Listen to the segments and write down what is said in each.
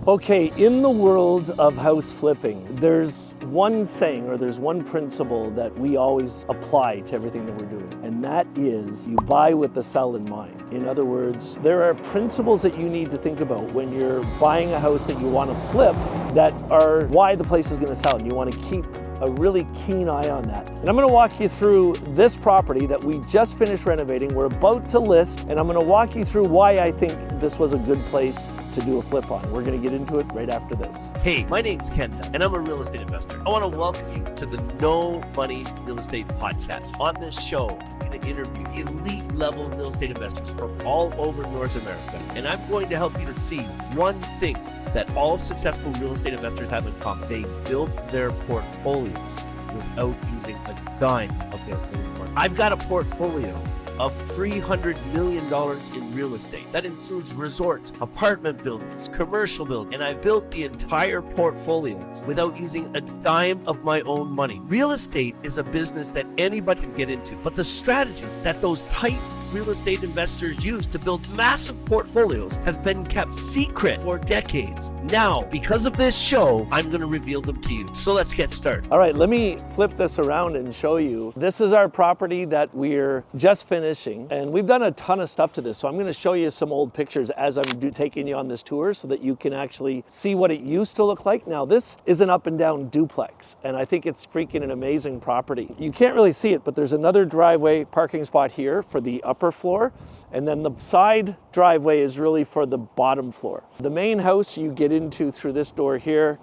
Okay, in the world of house flipping, there's one saying or there's one principle that we always apply to everything that we're doing, and that is you buy with the sell in mind. In other words, there are principles that you need to think about when you're buying a house that you want to flip that are why the place is going to sell, and you want to keep a really keen eye on that. And I'm going to walk you through this property that we just finished renovating. We're about to list, and I'm going to walk you through why I think this was a good place to do a flip on. We're going to get into it right after this. Hey, my name's Ken, and I'm a real estate investor. I want to welcome you to the No Money Real Estate Podcast. On this show, I'm going to interview elite level real estate investors from all over North America, and I'm going to help you to see one thing that all successful real estate investors have in common. They built their portfolios without using a dime of their own money. I've got a portfolio of $300 million in real estate. That includes resorts, apartment buildings, commercial buildings, and I built the entire portfolio without using a dime of my own money. Real estate is a business that anybody can get into, but the strategies that those tight real estate investors use to build massive portfolios have been kept secret for decades. Now, because of this show, I'm going to reveal them to you. So let's get started. All right, let me flip this around and show you. This is our property that we're just finishing, and we've done a ton of stuff to this. So I'm going to show you some old pictures as I'm taking you on this tour so that you can actually see what it used to look like. Now, this is an up and down duplex, and I think it's freaking an amazing property. You can't really see it, but there's another driveway parking spot here for the upper floor, and then the side driveway is really for the bottom floor. The main house you get into through this door here,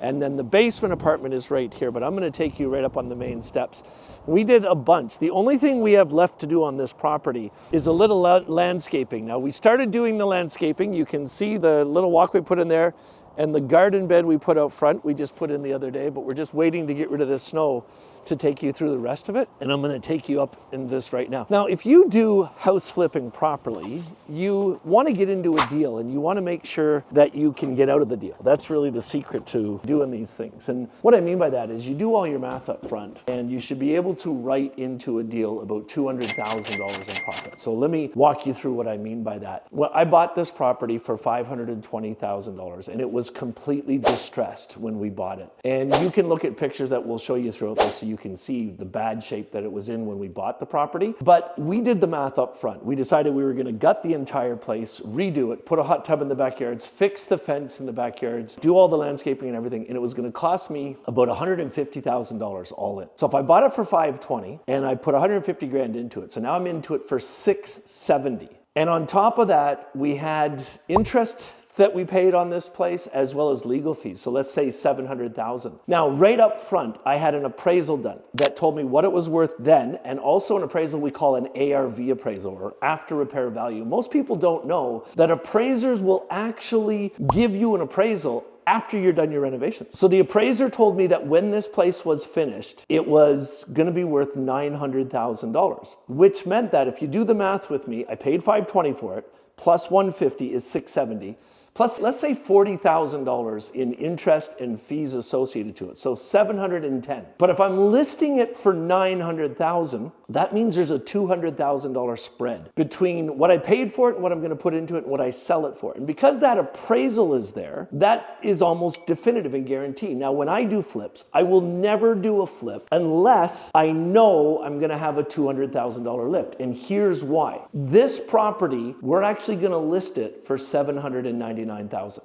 and then the basement apartment is right here, but I'm going to take you right up on the main steps. We did a bunch. The only thing we have left to do on this property is a little landscaping. Now, we started doing the landscaping. You can see the little walkway put in there, and the garden bed we put out front, we just put in the other day, but we're just waiting to get rid of the snow to take you through the rest of it. And I'm going to take you up in this right now. Now, if you do house flipping properly, you want to get into a deal and you want to make sure that you can get out of the deal. That's really the secret to doing these things. And what I mean by that is you do all your math up front, and you should be able to write into a deal about $200,000 in profit. So let me walk you through what I mean by that. Well, I bought this property for $520,000, and it was completely distressed when we bought it. And you can look at pictures that we'll show you throughout this so you can see the bad shape that it was in when we bought the property. But we did the math up front. We decided we were going to gut the entire place, redo it, put a hot tub in the backyards, fix the fence in the backyards, do all the landscaping and everything, and it was going to cost me about $150,000 all in. So if I bought it for $520 and I put 150 grand into it, so now I'm into it for $670. And on top of that, we had interest that we paid on this place, as well as legal fees. So let's say $700,000. Now, right up front, I had an appraisal done that told me what it was worth then, and also an appraisal we call an ARV appraisal, or after repair value. Most people don't know that appraisers will actually give you an appraisal after you're done your renovations. So the appraiser told me that when this place was finished, it was going to be worth $900,000, which meant that if you do the math with me, I paid $520 for it, plus 150 is 670. Plus, let's say $40,000 in interest and fees associated to it. So $710. But if I'm listing it for $900,000, that means there's a $200,000 spread between what I paid for it and what I'm going to put into it and what I sell it for. And because that appraisal is there, that is almost definitive and guaranteed. Now, when I do flips, I will never do a flip unless I know I'm going to have a $200,000 lift. And here's why. This property, we're actually going to list it for $799,000.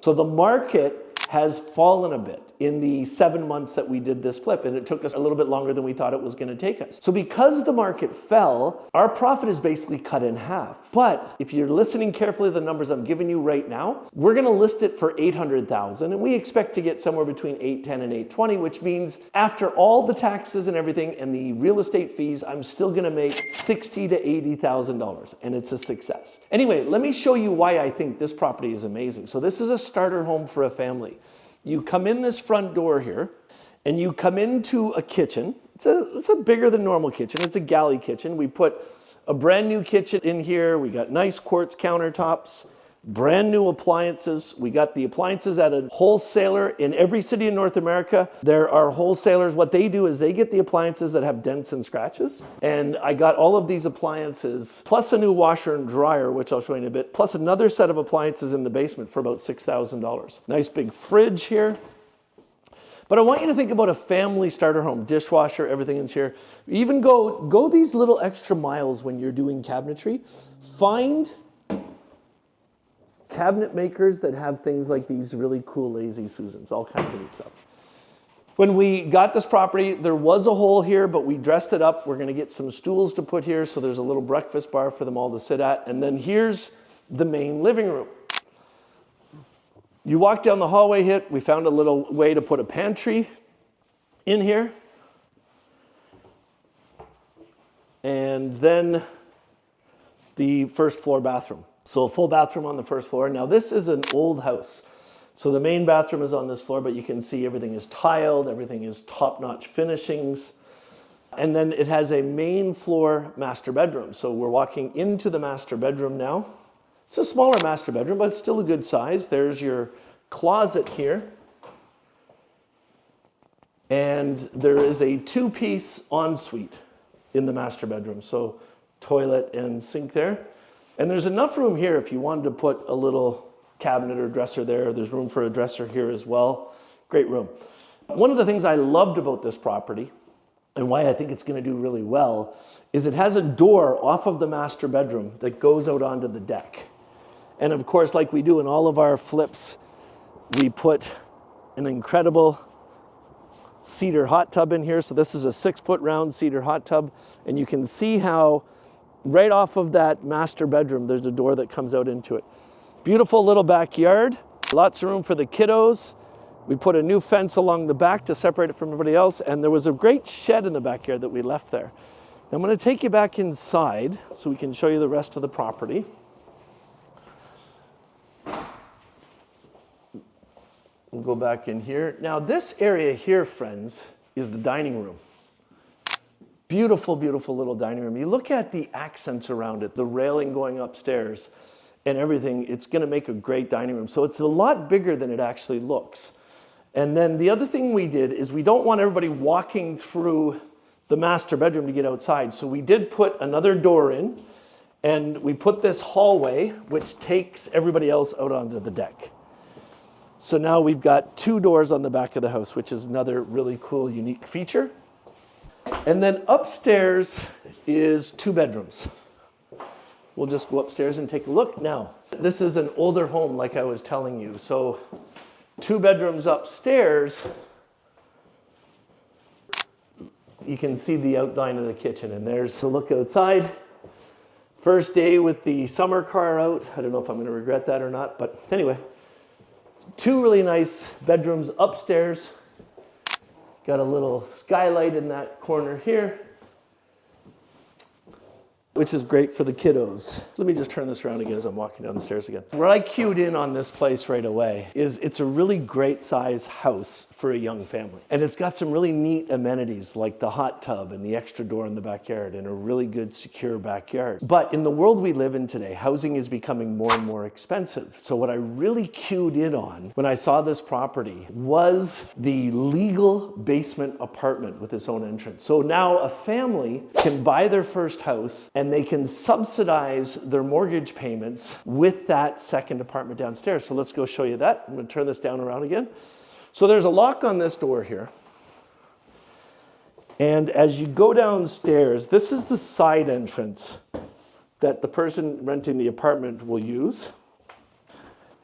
So the market has fallen a bit in the 7 months that we did this flip, and it took us a little bit longer than we thought it was going to take us. So because the market fell, our profit is basically cut in half. But if you're listening carefully to the numbers I'm giving you right now, we're going to list it for $800,000, and we expect to get somewhere between $810,000 and $820,000, which means after all the taxes and everything and the real estate fees, I'm still going to make $60,000 to $80,000, and it's a success. Anyway, let me show you why I think this property is amazing. So this is a starter home for a family. You come in this front door here, and you come into a kitchen. It's a bigger than normal kitchen. It's a galley kitchen. We put a brand new kitchen in here. We got nice quartz countertops. Brand new appliances. We got the appliances at a wholesaler in every city in North America. There are wholesalers. What they do is they get the appliances that have dents and scratches. And I got all of these appliances, plus a new washer and dryer, which I'll show you in a bit, plus another set of appliances in the basement for about $6,000. Nice big fridge here. But I want you to think about a family starter home, dishwasher, everything is here. Even go these little extra miles when you're doing cabinetry. Find cabinet makers that have things like these really cool Lazy Susans, all kinds of neat stuff. When we got this property, there was a hole here, but we dressed it up. We're going to get some stools to put here, so there's a little breakfast bar for them all to sit at. And then here's the main living room. You walk down the hallway here, we found a little way to put a pantry in here. And then the first floor bathroom. So a full bathroom on the first floor. Now this is an old house. So the main bathroom is on this floor, but you can see everything is tiled, everything is top-notch finishings. And then it has a main floor master bedroom. So we're walking into the master bedroom now. It's a smaller master bedroom, but it's still a good size. There's your closet here. And there is a two-piece ensuite in the master bedroom. So toilet and sink there. And there's enough room here if you wanted to put a little cabinet or dresser there. There's room for a dresser here as well. Great room. One of the things I loved about this property, and why I think it's going to do really well, is it has a door off of the master bedroom that goes out onto the deck. And of course, like we do in all of our flips, we put an incredible cedar hot tub in here. So this is a 6-foot round cedar hot tub. And you can see how right off of that master bedroom, there's a door that comes out into it. Beautiful little backyard, lots of room for the kiddos. We put a new fence along the back to separate it from everybody else, and there was a great shed in the backyard that we left there. Now I'm going to take you back inside so we can show you the rest of the property. We'll go back in here. Now this area here, friends, is the dining room. Beautiful, beautiful little dining room. You look at the accents around it, the railing going upstairs and everything, it's going to make a great dining room. So it's a lot bigger than it actually looks. And then the other thing we did is we don't want everybody walking through the master bedroom to get outside. So we did put another door in, and we put this hallway, which takes everybody else out onto the deck. So now we've got 2 doors on the back of the house, which is another really cool, unique feature. And then upstairs is 2 bedrooms. We'll just go upstairs and take a look. Now, this is an older home, like I was telling you. So 2 bedrooms upstairs. You can see the outline of the kitchen, and there's a look outside. First day with the summer car out. I don't know if I'm going to regret that or not, but anyway. 2 really nice bedrooms upstairs. Got a little skylight in that corner here, which is great for the kiddos. Let me just turn this around again as I'm walking down the stairs again. Where I cued in on this place right away is it's a really great size house for a young family. And it's got some really neat amenities like the hot tub and the extra door in the backyard and a really good secure backyard. But in the world we live in today, housing is becoming more and more expensive. So what I really cued in on when I saw this property was the legal basement apartment with its own entrance. So now a family can buy their first house and they can subsidize their mortgage payments with that second apartment downstairs. So let's go show you that. I'm going to turn this down around again. So there's a lock on this door here. And as you go downstairs, this is the side entrance that the person renting the apartment will use.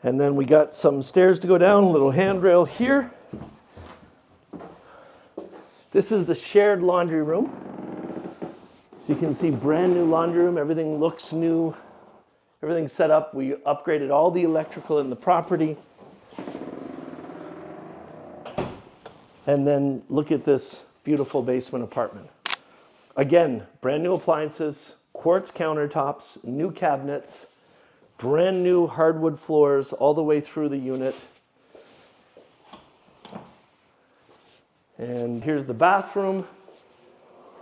And then we got some stairs to go down, a little handrail here. This is the shared laundry room. So you can see brand new laundry room, everything looks new, everything's set up. We upgraded all the electrical in the property. And then look at this beautiful basement apartment. Again, brand new appliances, quartz countertops, new cabinets, brand new hardwood floors all the way through the unit. And here's the bathroom.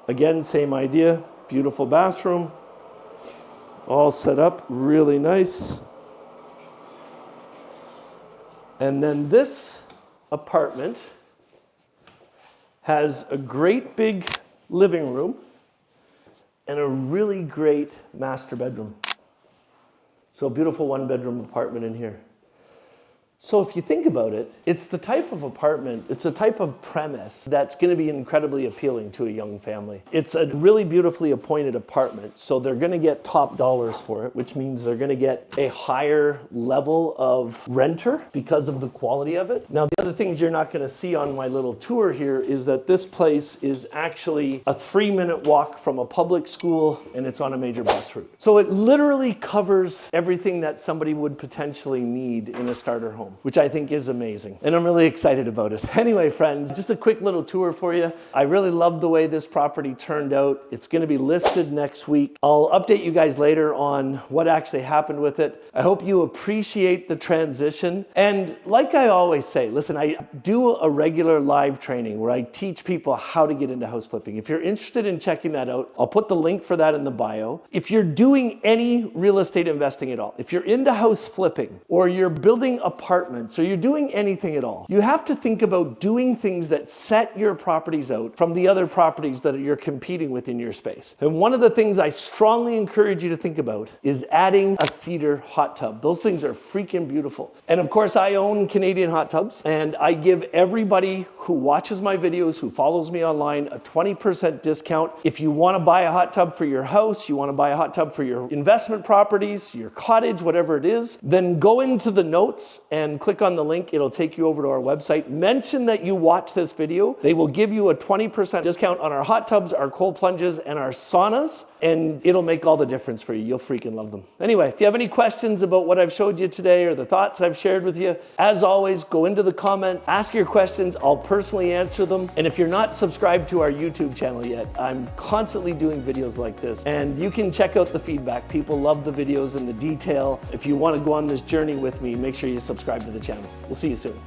Again, same idea, beautiful bathroom, all set up, really nice. And then this apartment has a great big living room and a really great master bedroom. So a beautiful 1-bedroom apartment in here. So if you think about it, it's the type of apartment, it's a type of premise that's going to be incredibly appealing to a young family. It's a really beautifully appointed apartment, so they're going to get top dollars for it, which means they're going to get a higher level of renter because of the quality of it. Now, the other things you're not going to see on my little tour here is that this place is actually a 3-minute walk from a public school, and it's on a major bus route. So it literally covers everything that somebody would potentially need in a starter home, which I think is amazing. And I'm really excited about it. Anyway, friends, just a quick little tour for you. I really love the way this property turned out. It's gonna be listed next week. I'll update you guys later on what actually happened with it. I hope you appreciate the transition. And like I always say, listen, I do a regular live training where I teach people how to get into house flipping. If you're interested in checking that out, I'll put the link for that in the bio. If you're doing any real estate investing at all, if you're into house flipping or you're building apartments, so you're doing anything at all, you have to think about doing things that set your properties out from the other properties that you're competing with in your space. And one of the things I strongly encourage you to think about is adding a cedar hot tub. Those things are freaking beautiful. And of course, I own Canadian hot tubs, and I give everybody who watches my videos, who follows me online, a 20% discount. If you want to buy a hot tub for your house, you want to buy a hot tub for your investment properties, your cottage, whatever it is, then go into the notes and click on the link. It'll take you over to our website. Mention that you watch this video. They will give you a 20% discount on our hot tubs, our cold plunges, and our saunas, and it'll make all the difference for you. You'll freaking love them. Anyway, if you have any questions about what I've showed you today or the thoughts I've shared with you, as always, go into the comments, ask your questions. I'll personally answer them. And if you're not subscribed to our YouTube channel yet, I'm constantly doing videos like this, and you can check out the feedback. People love the videos and the detail. If you want to go on this journey with me, make sure you subscribe to the channel. We'll see you soon.